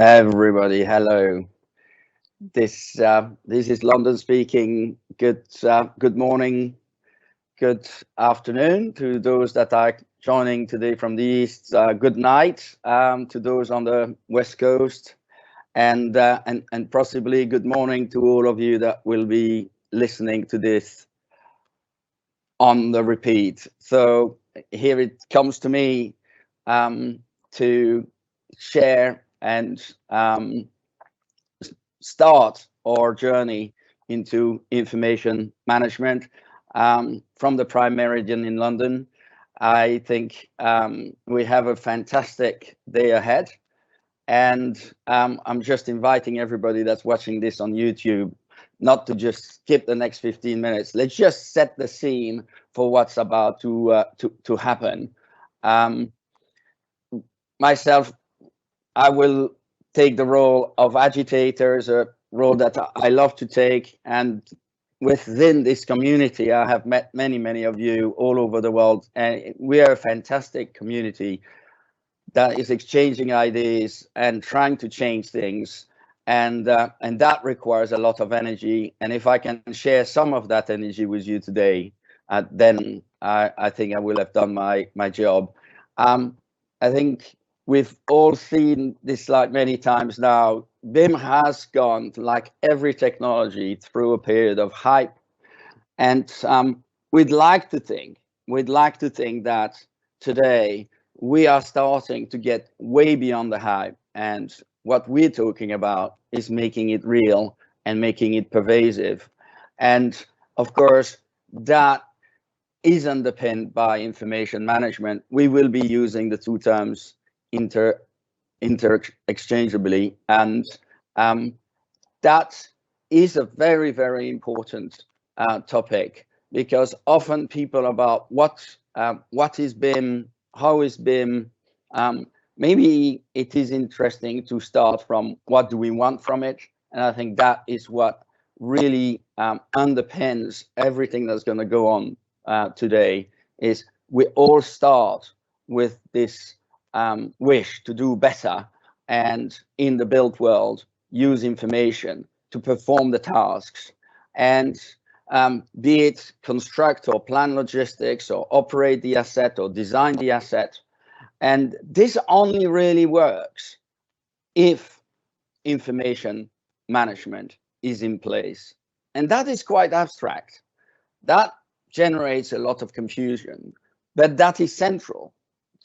Everybody, hello. This is London speaking. Good morning, good afternoon to those that are joining today from the east. Good night to those on the west coast, and possibly good morning to all of you that will be listening to this on the repeat. So here it comes to me to share and start our journey into information management from the Prime Meridian in London. I think we have a fantastic day ahead, and I'm just inviting everybody that's watching this on YouTube not to just skip the next 15 minutes. Let's just set the scene for what's about to happen. Myself, I will take the role of agitators, a role that I love to take. And within this community, I have met many of you all over the world. And we are a fantastic community that is exchanging ideas and trying to change things. And that requires a lot of energy. And if I can share some of that energy with you today, then I think I will have done my job. I think we've all seen this slide many times now. BIM has gone, like every technology, through a period of hype, and we'd like to think that today we are starting to get way beyond the hype, and what we're talking about is making it real and making it pervasive. And of course, that is underpinned by information management. We will be using the two terms interchangeably, and that is a very important topic, because often people about what is BIM, how is BIM, maybe it is interesting to start from what do we want from it. And I think that is what really underpins everything that's going to go on today. Is we all start with this wish to do better, and in the built world use information to perform the tasks, and be it construct or plan logistics or operate the asset or design the asset. And this only really works if information management is in place. And that is quite abstract. That generates a lot of confusion, but that is central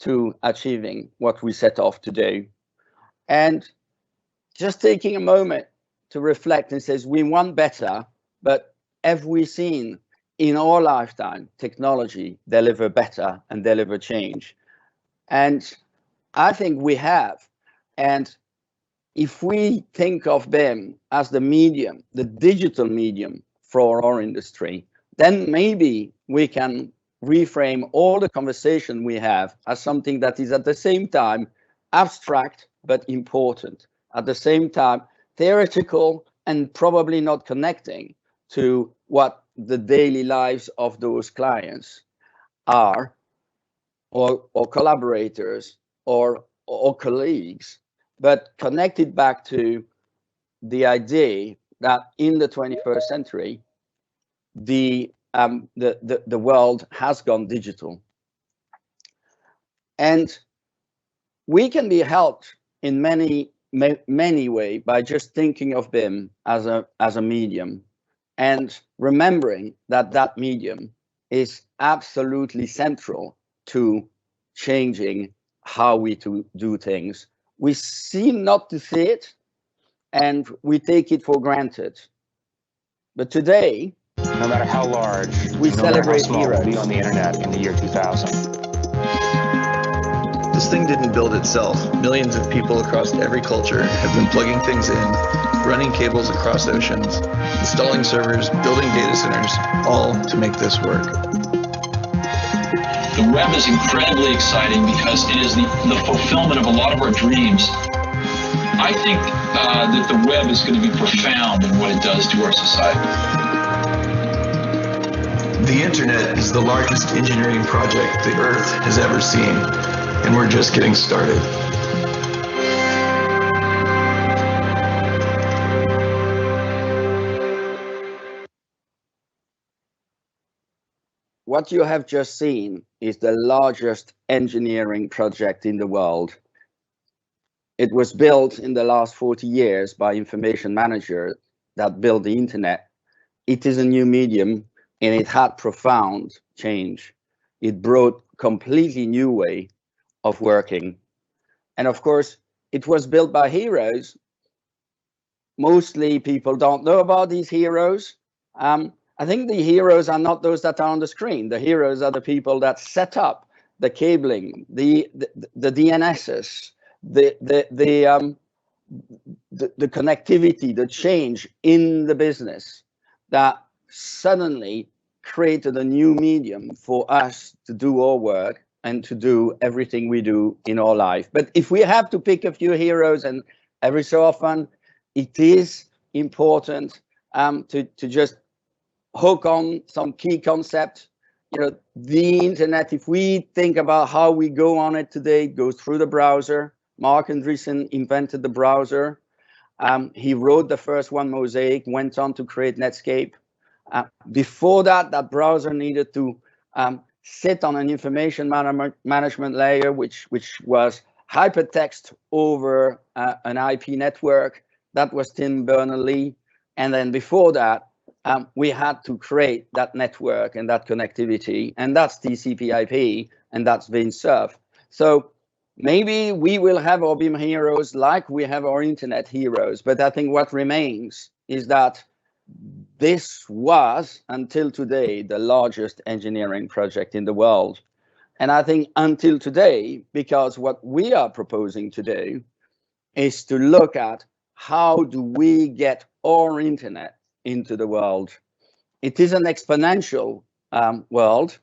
to achieving what we set off to do. And just taking a moment to reflect and says, we want better, but have we seen in our lifetime technology deliver better and deliver change? And I think we have. And if we think of BIM as the medium, the digital medium for our industry, then maybe we can reframe all the conversation we have as something that is at the same time abstract but important, at the same time theoretical and probably not connecting to what the daily lives of those clients are, or collaborators or colleagues, but connected back to the idea that in the 21st century, the world has gone digital. And we can be helped in many ways by just thinking of BIM as a medium, and remembering that that medium is absolutely central to changing how we do things. We seem not to see it, and we take it for granted. But today, no matter how large, we celebrate heroes. We'll be on the internet in the year 2000. This thing didn't build itself. Millions of people across every culture have been plugging things in, running cables across oceans, installing servers, building data centers, all to make this work. The web is incredibly exciting because it is the fulfillment of a lot of our dreams. I think that the web is going to be profound in what it does to our society. The internet is the largest engineering project the Earth has ever seen, and we're just getting started. what you have just seen is the largest engineering project in the world. It was built in the last 40 years by information managers that built the internet. It is a new medium, and it had profound change. It brought completely new way of working. And of course, it was built by heroes. Mostly people don't know about these heroes. I think the heroes are not those that are on the screen. The heroes are the people that set up the cabling, the DNSs, the connectivity, the change in the business that suddenly created a new medium for us to do our work and to do everything we do in our life. But if we have to pick a few heroes, and every so often, it is important to just hook on some key concept. You know, the internet, if we think about how we go on it today, it goes through the browser. Mark Andreessen invented the browser. He wrote the first one, Mosaic, went on to create Netscape. Before that, that browser needed to sit on an information management layer, which was hypertext over an IP network. That was Tim Berners-Lee. And then before that, we had to create that network and that connectivity, and that's TCP/IP, and that's being served. So maybe we will have our BIM heroes like we have our internet heroes, but I think what remains is that this was, until today, the largest engineering project in the world. And I think until today, because what we are proposing to do is to look at how do we get our internet into the world. It is an exponential world.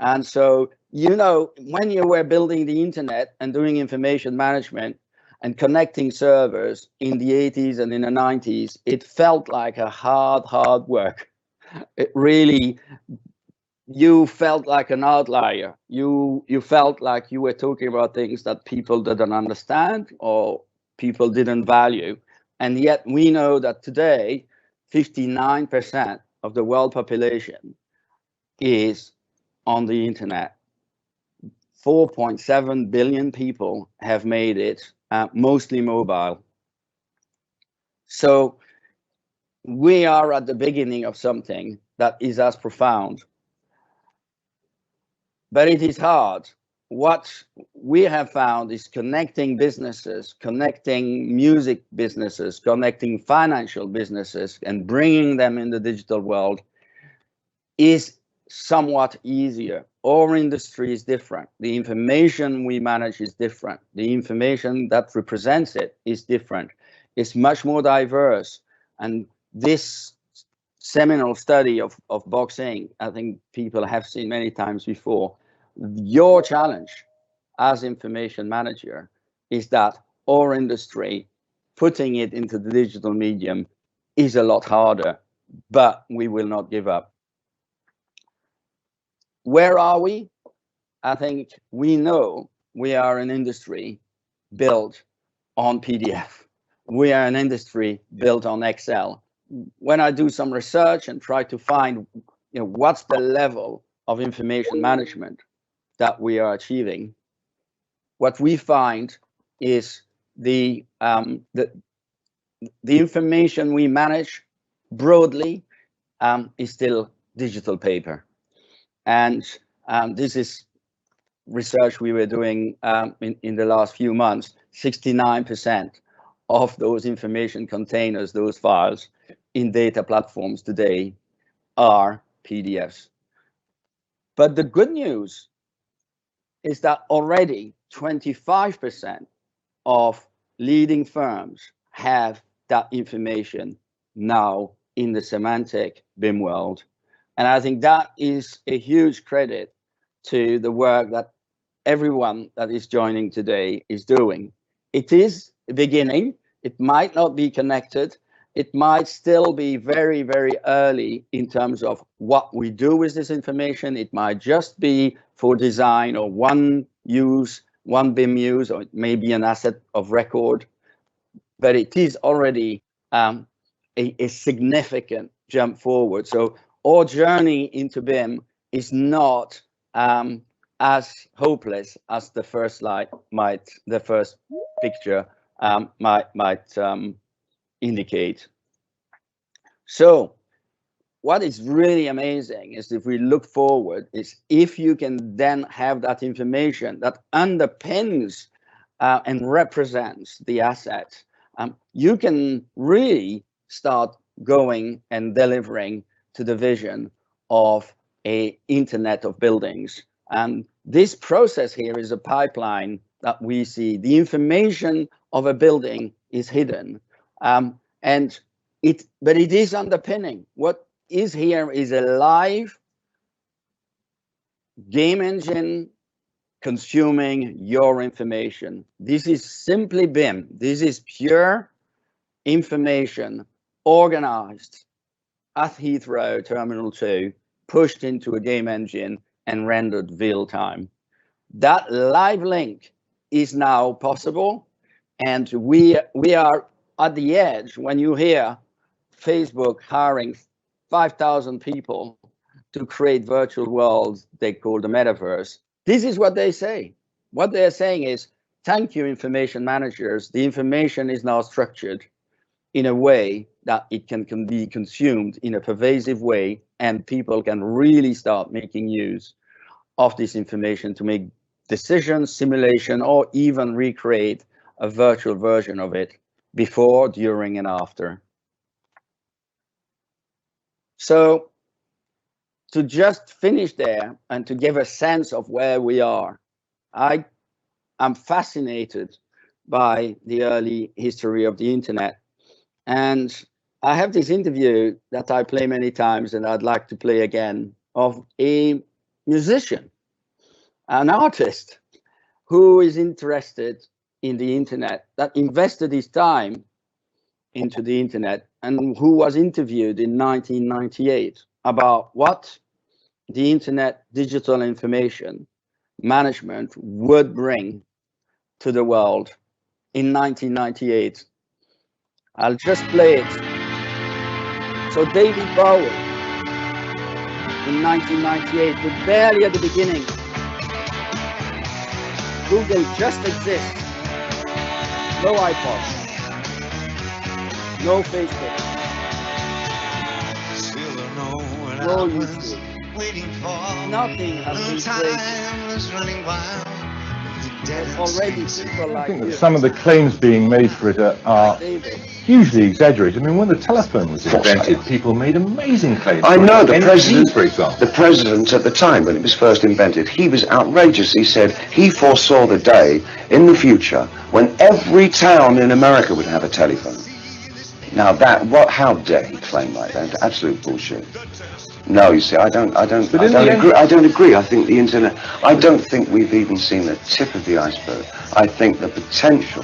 And so, you know, when you were building the internet and doing information management and connecting servers in the 80s and in the 90s, it felt like a hard work. It really, you felt like an outlier. You felt like you were talking about things that people didn't understand or people didn't value. And yet we know that today, 59% of the world population is on the internet. 4.7 billion people have made it, mostly mobile. So we are at the beginning of something that is as profound. But it is hard. What we have found is connecting businesses, connecting music businesses, connecting financial businesses, and bringing them in the digital world is somewhat easier. Our industry is different. The information we manage is different. The information that represents it is different. It's much more diverse. And this seminal study of boxing, I think people have seen many times before. Your challenge as information manager is that our industry, putting it into the digital medium, is a lot harder, but we will not give up. Where are we? I think we know we are an industry built on PDF. We are an industry built on Excel. When I do some research and try to find, you know, what's the level of information management that we are achieving, what we find is the information we manage broadly is still digital paper. And this is research we were doing in the last few months. 69% of those information containers, those files in data platforms today are PDFs. But the good news is that already 25% of leading firms have that information now in the semantic BIM world. And I think that is a huge credit to the work that everyone that is joining today is doing. It is a beginning. It might not be connected. It might still be very, very early in terms of what we do with this information. It might just be for design or one use, one BIM use, or it may be an asset of record. But it is already a significant jump forward. So our journey into BIM is not as hopeless as the first slide the first picture might indicate. So what is really amazing is, if we look forward, is if you can then have that information that underpins and represents the asset, you can really start going and delivering to the vision of an internet of buildings. And this process here is a pipeline that we see. The information of a building is hidden, but it is underpinning. What is here is a live game engine consuming your information. This is simply BIM. This is pure information organized at Heathrow Terminal 2, pushed into a game engine and rendered real time. That live link is now possible, and we are at the edge. When you hear Facebook hiring 5,000 people to create virtual worlds they call the metaverse, this is what they say. What they're saying is, thank you, information managers. The information is now structured in a way that it can be consumed in a pervasive way, and people can really start making use of this information to make decisions, simulation, or even recreate a virtual version of it before, during, and after. So to just finish there and to give a sense of where we are, I am fascinated by the early history of the internet. And I have this interview that I play many times, and I'd like to play again, of a musician, an artist who is interested in the internet, that invested his time into the internet, and who was interviewed in 1998 about what the internet digital information management would bring to the world in 1998. I'll just play it. So David Bowie in 1998, but barely at the beginning. Google just exists. No iPod, no Facebook, no YouTube. Nothing has been created. There's already people like I think that you. some of the claims being made for it are hugely exaggerated. I mean, when the telephone was invented, people made amazing claims. I know the NG, president, for example. the president at the time when it was first invented, he was outrageous. He said he foresaw the day in the future when every town in America would have a telephone. Now how dare he claim like that? Absolute bullshit. No, you see, I don't agree. I think the internet, I don't think we've even seen the tip of the iceberg. I think the potential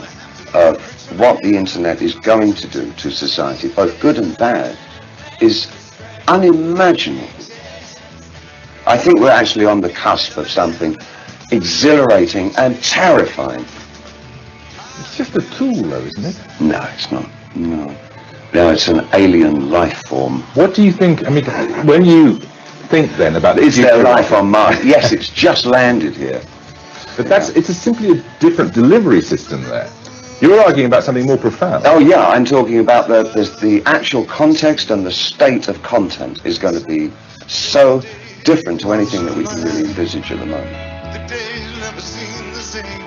of what the internet is going to do to society, both good and bad, is unimaginable. I think we're actually on the cusp of something exhilarating and terrifying. It's just a tool, though, isn't it? No, it's not. No. No, it's an alien life form. What do you think, I mean, when you think then about the Is future there life on Mars? Yes, it's just landed here. But it's simply a different delivery system there. You're arguing about something more profound. Oh yeah, I'm talking about the actual context, and the state of content is going to be so different to anything that we can really envisage at the moment. The day's never seem the same.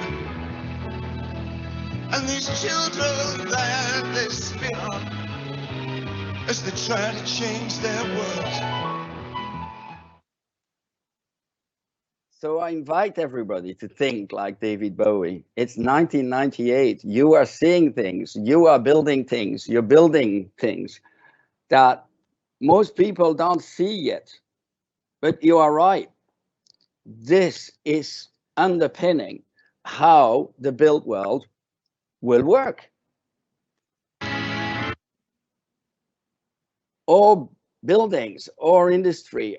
And these children that they spit on as they try to change their world. So I invite everybody to think like David Bowie. It's 1998. You are seeing things, you are building things, you're building things that most people don't see yet. But you are right. This is underpinning how the built world will work. Or buildings, or industry,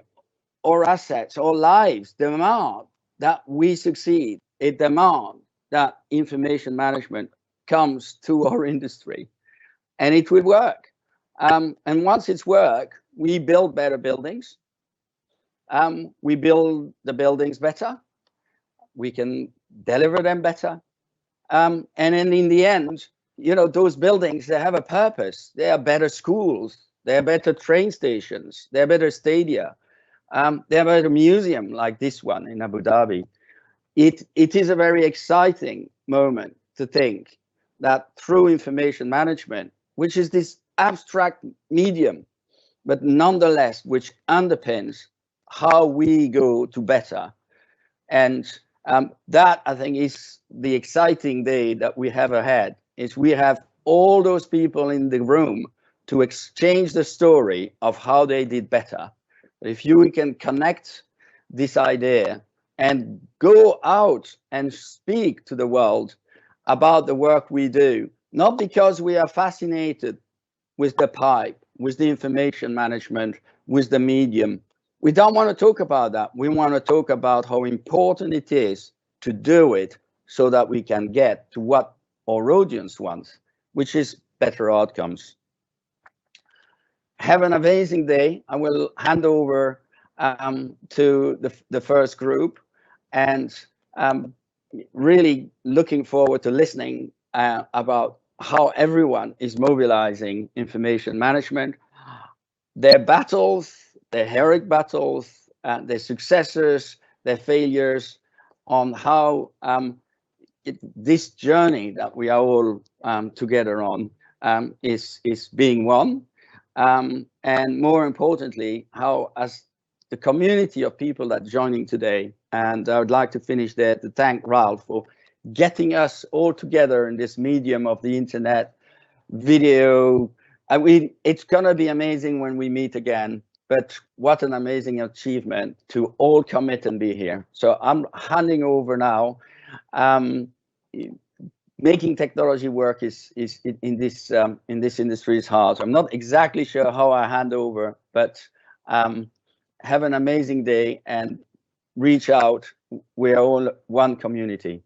or assets, or lives demand that we succeed. It demands that information management comes to our industry, and it will work. And once it's work, we build better buildings. we build the buildings better, we can deliver them better, and then in the end, you know, those buildings, they have a purpose. They are better schools, they are better train stations, they are better stadia, they are better museum like this one in Abu Dhabi. It is a very exciting moment to think that through information management, which is this abstract medium, but nonetheless, which underpins how we go to better. And that, I think, is the exciting day that we have ahead, is we have all those people in the room to exchange the story of how they did better. If you can connect this idea and go out and speak to the world about the work we do, not because we are fascinated with the pipe, with the information management, with the medium. We don't want to talk about that. We want to talk about how important it is to do it so that we can get to what our audience wants, which is better outcomes. Have an amazing day. I will hand over to the first group, and really looking forward to listening about how everyone is mobilizing information management, their battles, their heroic battles, their successes, their failures, on how this journey that we are all together on is being won, and more importantly, how as the community of people that are joining today, and I would like to finish there to thank Ralph for getting us all together in this medium of the internet, video. It's gonna be amazing when we meet again, but what an amazing achievement to all commit and be here. So I'm handing over now. Making technology work is in this industry is hard. I'm not exactly sure how I hand over, but have an amazing day and reach out. We are all one community.